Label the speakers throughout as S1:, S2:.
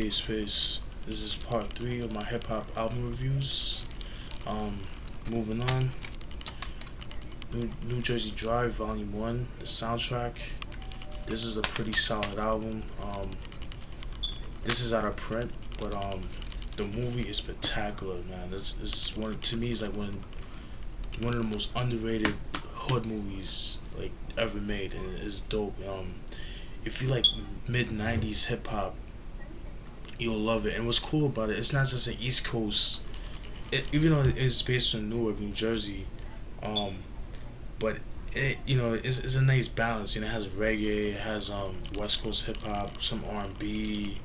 S1: Peace. This is part 3 of my hip hop album reviews. Moving on. New Jersey Drive, Volume 1, the soundtrack. This is a pretty solid album. This is out of print, but the movie is spectacular, man. It's one, to me, it's like one of the most underrated hood movies like ever made, and it's dope. If you like mid '90s hip hop, you'll love it. And what's cool about it, it's not just an East Coast. Even though it's based in Newark, New Jersey, but it's a nice balance. It has reggae, it has West Coast hip hop, some R&B,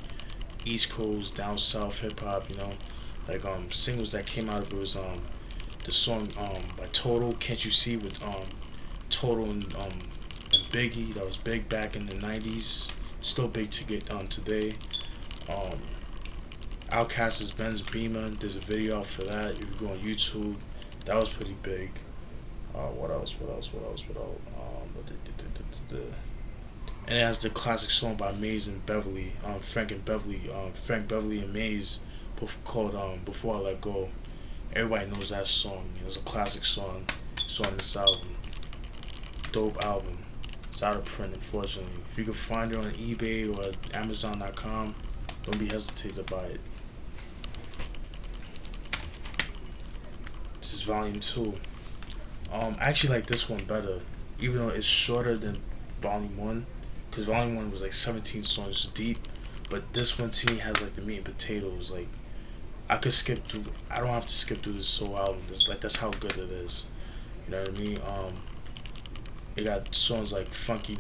S1: East Coast, down south hip hop. Like singles that came out of it was the song by Total, Can't You See, with Total and Biggie, that was big back in the '90s, still big to get today. Outkast's Ben's Beamer, there's a video out for that. If you go on YouTube, that was pretty big. What else? And it has the classic song by Maze and Beverly, Frank Beverly and Maze, called Before I Let Go. Everybody knows that song. It's a classic song. It's on this album. Dope album. It's out of print, unfortunately. If you can find it on eBay or Amazon.com, don't be hesitant to buy it. This is Volume 2. I actually like this one better, even though it's shorter than Volume 1, because Volume 1 was like 17 songs deep, but this one to me has like the meat and potatoes. Like, I don't have to skip through this whole album. That's how good it is. You know what I mean? It got songs like Funky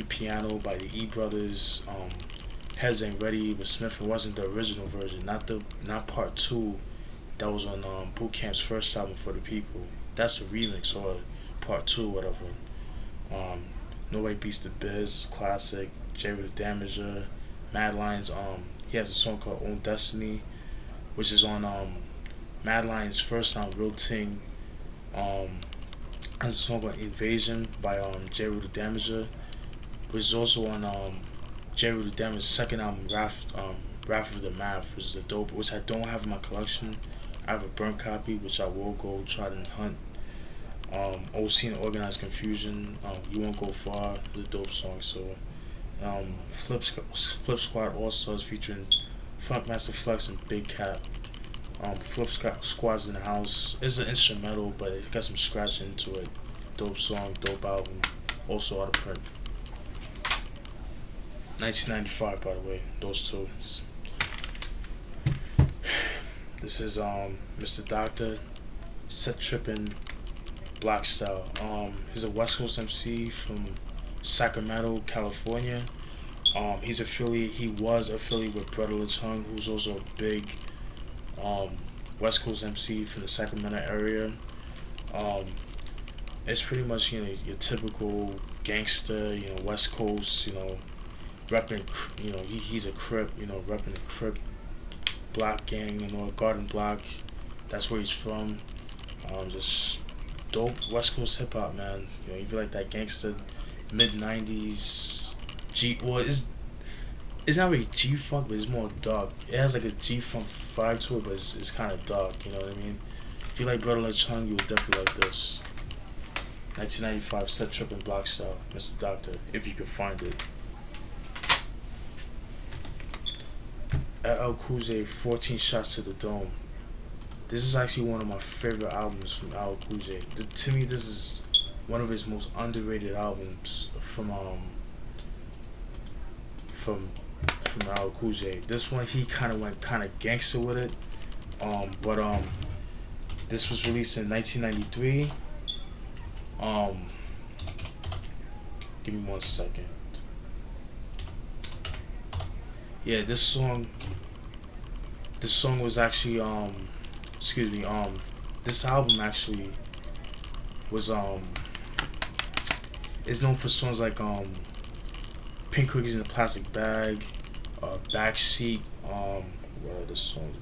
S1: Piano by the E Brothers, Heads Ain't Ready with Smith. It wasn't the original version, not part 2 that was on Boot Camp's first album, For the People. That's the remix, or part 2, whatever. Nobody Beats the Biz, classic. Jerry the Damager, Mad Lion's he has a song called Own Destiny, which is on Mad Lion's first album, Real Ting. Has a song called Invasion by Jerry the Damager, which is also on Jerry the Damager's second album, Wrath of the Math, which is a dope, which I don't have in my collection. I have a burnt copy, which I will go try to hunt. OC and Organized Confusion, You Won't Go Far, is a dope song. So Flip Squad All Stars featuring Funkmaster Flex and Big Cat. Flip Squad's in the house. It's an instrumental, but it got some scratch into it. Dope song, dope album, also out of print. 1995, by the way, those two. This is Mr. Doctor, Setripin, Blockstyle. He's a West Coast MC from Sacramento, California. He was affiliated with Brotha, who's also a big West Coast MC from the Sacramento area. It's pretty much your typical gangster, West Coast, repping, he's a Crip, repping the Crip block gang, Garden Block. That's where he's from. Just dope West Coast hip hop, man. You feel like that gangster mid '90s it's not really G-Funk, but it's more dark. It has like a G-Funk vibe to it, but it's kind of dark, you know what I mean? If you like Brotha, you would definitely like this. 1995, Setripin, Blockstyle, Mr. Doctor, if you could find it. LL Cool J, 14 Shots to the Dome. This is actually one of my favorite albums from LL Cool J. To me, this is one of his most underrated albums from LL Cool J. This one, he went gangster with it. But this was released in 1993. Give me 1 second. Yeah, this song was actually this album actually was is known for songs like Pink Cookies in a Plastic Bag, Backseat, what other songs?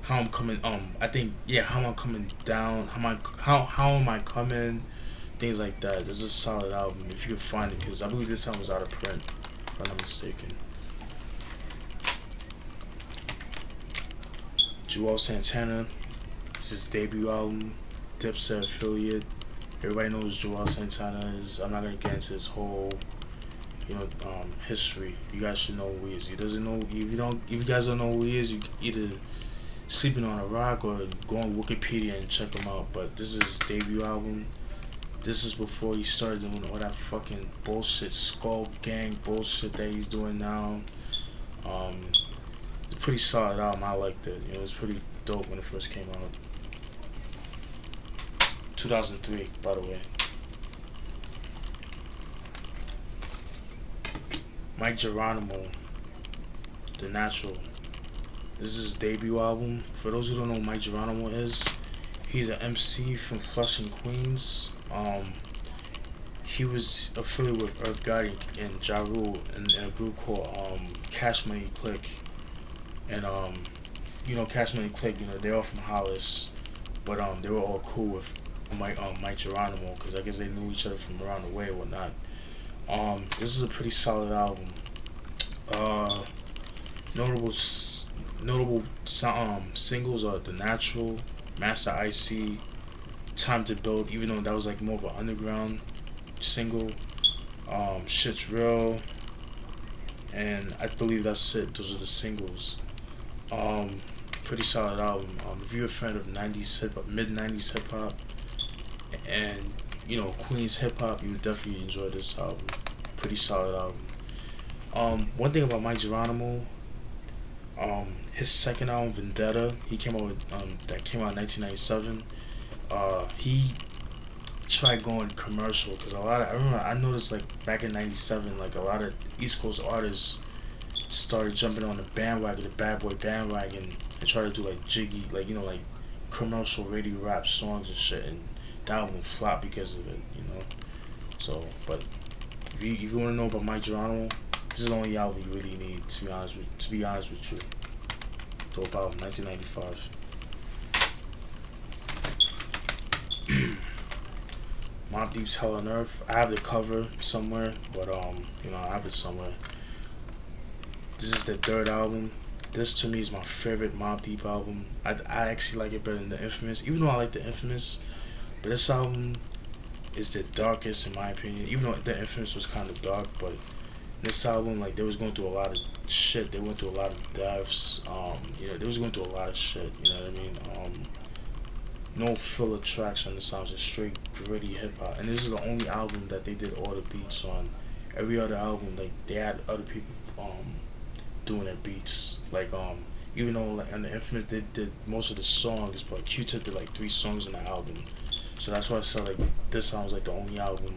S1: How I'm Coming, I think, yeah, How I'm Coming Down, How Am I Coming, things like that. This is a solid album if you can find it, because I believe this album was out of print, if I'm not mistaken. Juelz Santana. It's his debut album. Dipset affiliate. Everybody knows Juelz Santana is. I'm not gonna get into his whole, history. You guys should know who he is. He doesn't know. If you guys don't know who he is, you either sleeping on a rock or go on Wikipedia and check him out. But this is his debut album. This is before he started doing all that fucking bullshit, skull gang bullshit that he's doing now. It's a pretty solid album. I liked it. It was pretty dope when it first came out. 2003, by the way. Geronimo The Natural. This is his debut album. For those who don't know who Geronimo is, he's an MC from Flushing, Queens. He was affiliated with Earth God and Ja Rule in a group called Cash Money Click. And Cash Money Click, they're all from Hollis, but they were all cool with Mike Geronimo because I guess they knew each other from around the way or whatnot. This is a pretty solid album. Notable singles are The Natural, Master IC, Time to Build, even though that was like more of an underground single. Shit's Real, and I believe that's it. Those are the singles. Pretty solid album. If you're a fan of 90s hip hop, mid 90s hip hop, and Queens hip hop, you would definitely enjoy this album. Pretty solid album. One thing about Geronimo, his second album, Vendetta, he came out with, that came out in 1997. He tried going commercial because I noticed like back in '97, like a lot of East Coast artists started jumping on the bandwagon, the bad boy bandwagon, and try to do like jiggy, like commercial radio rap songs and shit, and that album flopped because of it, So, but if you want to know about Geronimo, this is the only album you really need, to be honest with you. Dope album, 1995. Mobb Deep's Hell on Earth. I have the cover somewhere, but I have it somewhere. This is the third album. This to me is my favorite Mobb Deep album. I actually like it better than the Infamous, even though I like the Infamous. But this album is the darkest in my opinion. Even though the Infamous was kind of dark, but this album, like, they was going through a lot of shit. They went through a lot of deaths. They was going through a lot of shit. You know what I mean? No filler tracks on this album, just straight gritty hip hop. And this is the only album that they did all the beats on. Every other album, like, they had other people doing their beats. Like, even though like on the Infamous they did most of the songs, but Q-Tip did like 3 songs on the album. So that's why I said like this sounds like the only album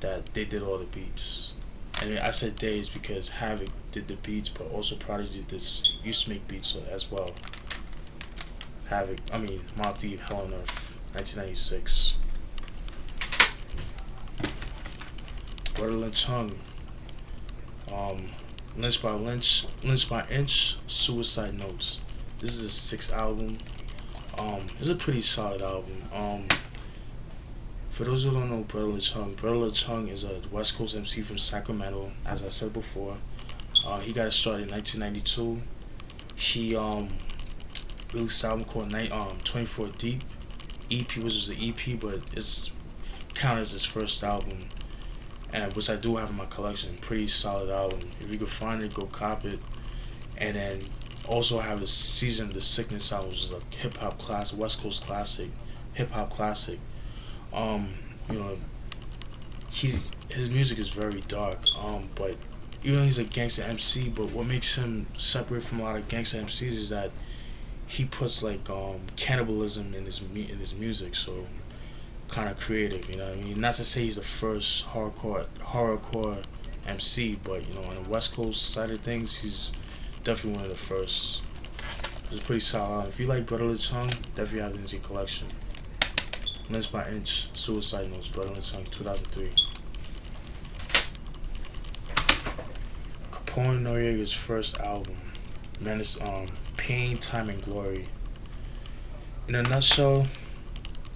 S1: that they did all the beats. And I said days because Havoc did the beats, but also Prodigy used to make beats as well. Mobb Deep, Hell on Earth, 1996. Brotha Lynch Hung. Lynch by Inch, Suicide Notes. This is his 6th album. It's a pretty solid album. For those who don't know Brotha Lynch Hung is a West Coast MC from Sacramento, as I said before. He got started in 1992. He released an album called 24 Deep. EP was just an EP, but it's counted as his first album, and which I do have in my collection. Pretty solid album. If you could find it, go cop it. And then also have the Season of the Sickness album, which is a hip hop classic, West Coast classic, hip hop classic. His music is very dark. But even though he's a gangster MC, but what makes him separate from a lot of gangster MCs is that he puts like cannibalism in his music, so kind of creative, you know what I mean? Not to say he's the first horrorcore MC, but on the West Coast side of things, he's definitely one of the first. It's pretty solid. If you like Brotha Lynch Hung, definitely have it in your collection. Lynch by Inch, Suicide Notes, Brotha Lynch Hung, 2003. Capone-N-Noreaga's first album, man, it's Pain, Time, and Glory. In a nutshell,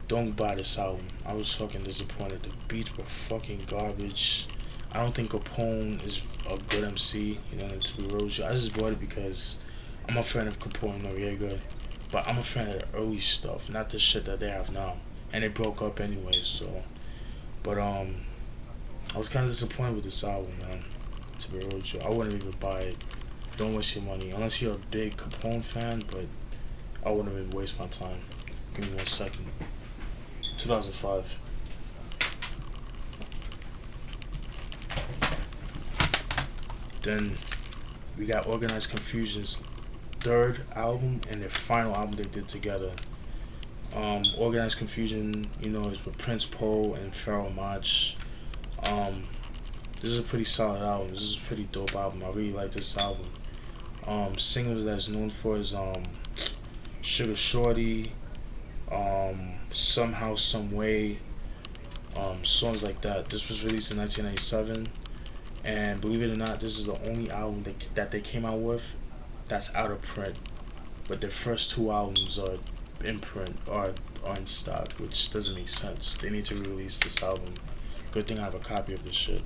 S1: don't buy this album. I was fucking disappointed. The beats were fucking garbage. I don't think Capone is a good MC, to be real with you. I just bought it because I'm a fan of Capone-N-Noreaga, but I'm a fan of the early stuff, not the shit that they have now. And they broke up anyway, so. But I was kind of disappointed with this album, man. To be real with you, I wouldn't even buy it. Don't waste your money unless you're a big Capone fan, but I wouldn't even waste my time. Give me 1 second. 2005. Then we got Organized Confusion's third album and their final album they did together. Organized Confusion, you know, is with Prince Poe and Pharoah Monch. This is a pretty solid album. This is a pretty dope album. I really like this album. Singles that's known for is Sugar Shorty, Somehow Some Way, songs like that. This was released in 1997, and believe it or not, this is the only album that they came out with that's out of print. But their first 2 albums are in print or are in stock, which doesn't make sense. They need to re-release this album. Good thing I have a copy of this shit.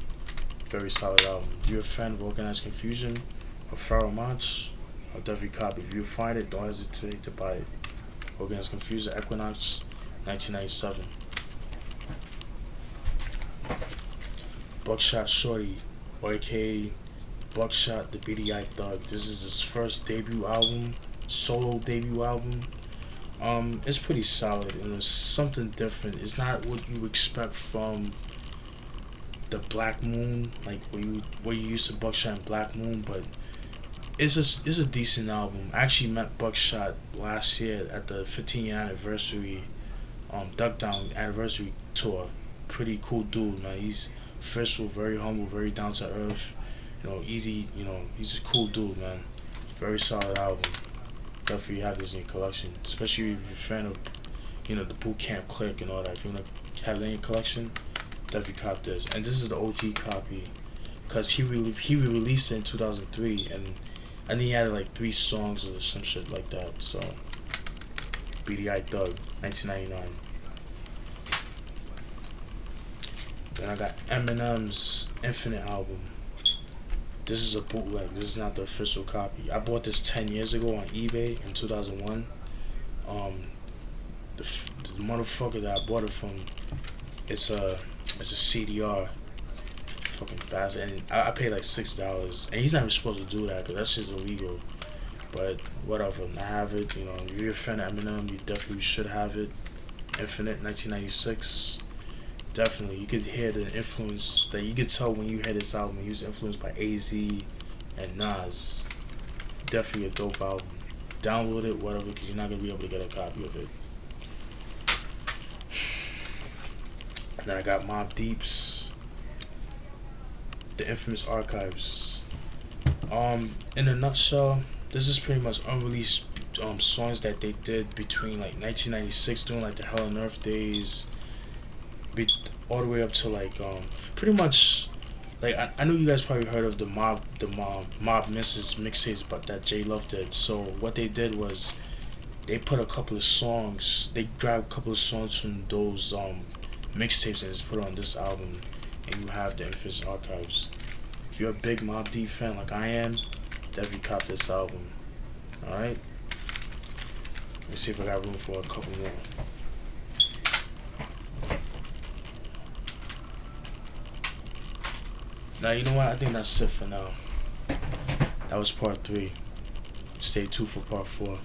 S1: Very solid album. If you're a fan of Organized Confusion or Pharoah Monch, I'll definitely copy. If you find it, don't hesitate to buy it. Organized Confusion The Equinox, 1997. Buckshot Shorty, or aka Buckshot the BDI Thug. This is his first debut album, solo debut album. It's pretty solid and it's something different. It's not what you expect from the Black Moon, like where you used to Buckshot and Black Moon, but it's a decent album. I actually met Buckshot last year at the 15th anniversary Duck Down anniversary tour. Pretty cool dude, man. He's official, very humble, very down to earth. You know, easy. You know, he's a cool dude, man. Very solid album. Definitely have this in your collection, especially if you're a fan of, you know, the Boot Camp Clique and all that. If you wanna have it in your collection, definitely cop this. And this is the OG copy, cause he released it in 2003, and I think he had like 3 songs or some shit like that. So, BDI Thug, 1999. Then I got Eminem's Infinite album. This is a bootleg. This is not the official copy. I bought this 10 years ago on eBay in 2001. The motherfucker that I bought it from, it's a CDR. Fucking bastard. And I paid like $6. And he's not even supposed to do that because that's just illegal. But whatever. I have it. You know, if you're a fan of Eminem, you definitely should have it. Infinite, 1996. Definitely, you could hear the influence that you could tell when you hear this album. He was influenced by AZ and Nas. Definitely a dope album. Download it, whatever, because you're not gonna be able to get a copy of it. And then I got Mobb Deep's The Infamous Archives. In a nutshell, this is pretty much unreleased songs that they did between like 1996, during like the Hell on Earth days, all the way up to like pretty much like I know you guys probably heard of the Mobb Misses mixtapes, but that J Love did. So what they did was they put a couple of songs, they grabbed a couple of songs from those mixtapes and just put it on this album, and you have the Infamous Archives. If you're a big Mobb Deep fan like I am, definitely cop this album. Alright, let me see if I got room for a couple more. Now, you know what? I think that's it for now. That was part 3. Stay tuned for part 4.